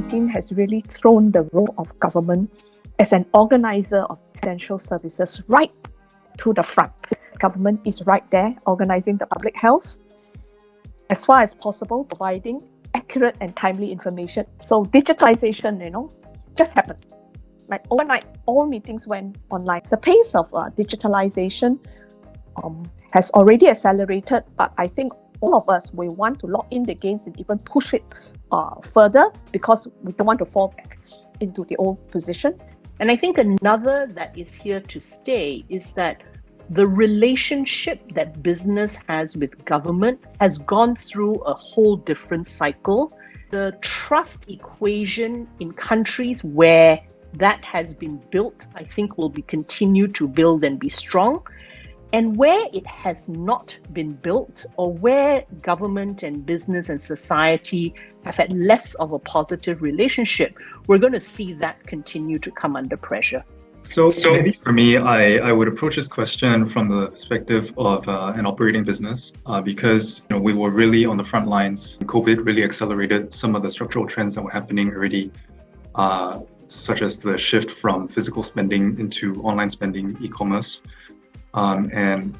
COVID-19 has really thrown the role of government as an organizer of essential services right to the front. Government is right there organizing the public health, as far as possible, providing accurate and timely information. So digitalization, just happened. Like overnight, all meetings went online. The pace of digitalization has already accelerated, but I think all of us, we want to lock in the gains and even push it further because we don't want to fall back into the old position. And I think another that is here to stay is that the relationship that business has with government has gone through a whole different cycle. The trust equation in countries where that has been built, I think will be continued to build and be strong. And where it has not been built, or where government and business and society have had less of a positive relationship, we're going to see that continue to come under pressure. So maybe for me, I would approach this question from the perspective of an operating business because we were really on the front lines. COVID really accelerated some of the structural trends that were happening already, such as the shift from physical spending into online spending, e-commerce. And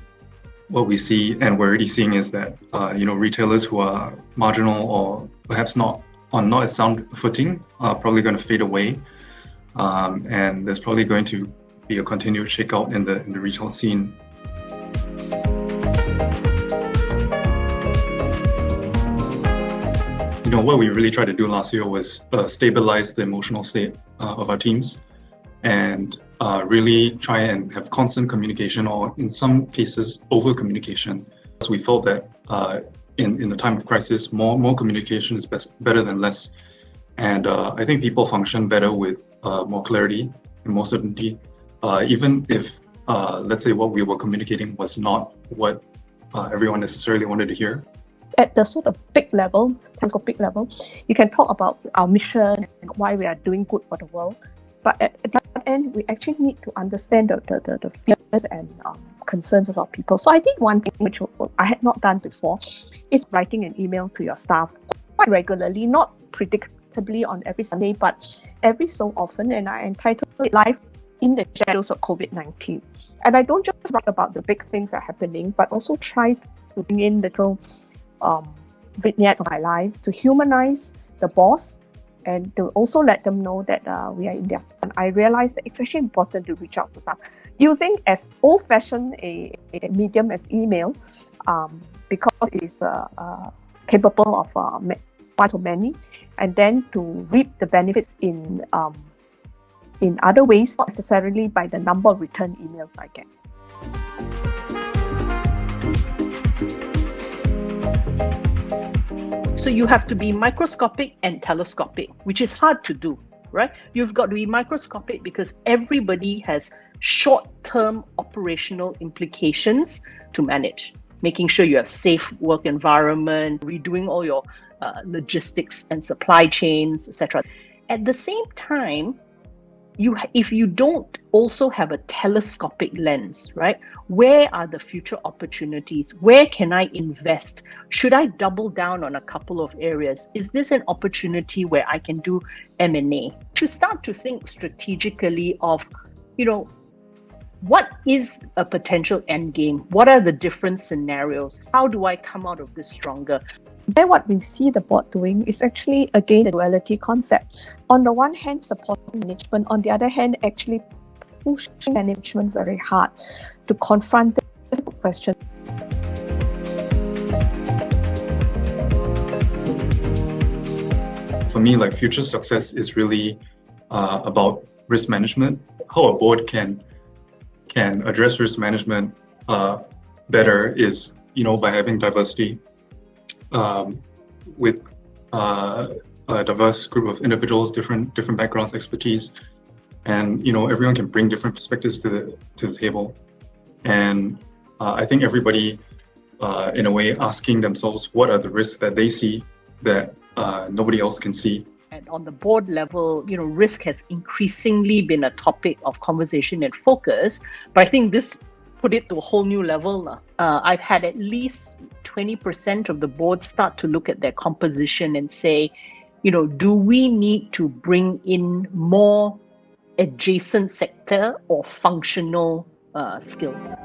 what we see and we're already seeing is that retailers who are marginal or perhaps not as sound footing are probably going to fade away. And there's probably going to be a continued shakeout in the retail scene. What we really tried to do last year was stabilize the emotional state of our teams and really try and have constant communication, or in some cases over communication. So we felt that in the time of crisis, more communication is better than less. And I think people function better with more clarity and more certainty, even if, let's say, what we were communicating was not what everyone necessarily wanted to hear. At the sort of big level, you can talk about our mission and why we are doing good for the world. But at the end, we actually need to understand the fears and concerns of our people. So I think one thing which I had not done before is writing an email to your staff quite regularly, not predictably on every Sunday, but every so often. And I entitled it Life in the Shadows of COVID-19. And I don't just write about the big things that are happening, but also try to bring in little vignette of my life to humanize the boss and to also let them know that we are in there. And I realized that it's actually important to reach out to staff. Using as old-fashioned a medium as email, because it is capable of one to many, and then to reap the benefits in other ways, not necessarily by the number of return emails I get. So you have to be microscopic and telescopic, which is hard to do, right? You've got to be microscopic because everybody has short-term operational implications to manage, making sure you have safe work environment, redoing all your logistics and supply chains, etc. At the same time, if you don't also have a telescopic lens, right? Where are the future opportunities? Where can I invest? Should I double down on a couple of areas? Is this an opportunity where I can do M&A? To start to think strategically of, what is a potential end game? What are the different scenarios? How do I come out of this stronger? Then what we see the board doing is actually, again, the duality concept. On the one hand, supporting management. On the other hand, actually pushing management very hard to confront the question. For me, future success is really about risk management. How a board can address risk management better is, by having diversity. With a diverse group of individuals, different backgrounds, expertise, and everyone can bring different perspectives to the table. And I think everybody, in a way, asking themselves what are the risks that they see that nobody else can see. And on the board level, risk has increasingly been a topic of conversation and focus. But I think this put it to a whole new level. I've had at least 20% of the board start to look at their composition and say, do we need to bring in more adjacent sector or functional skills?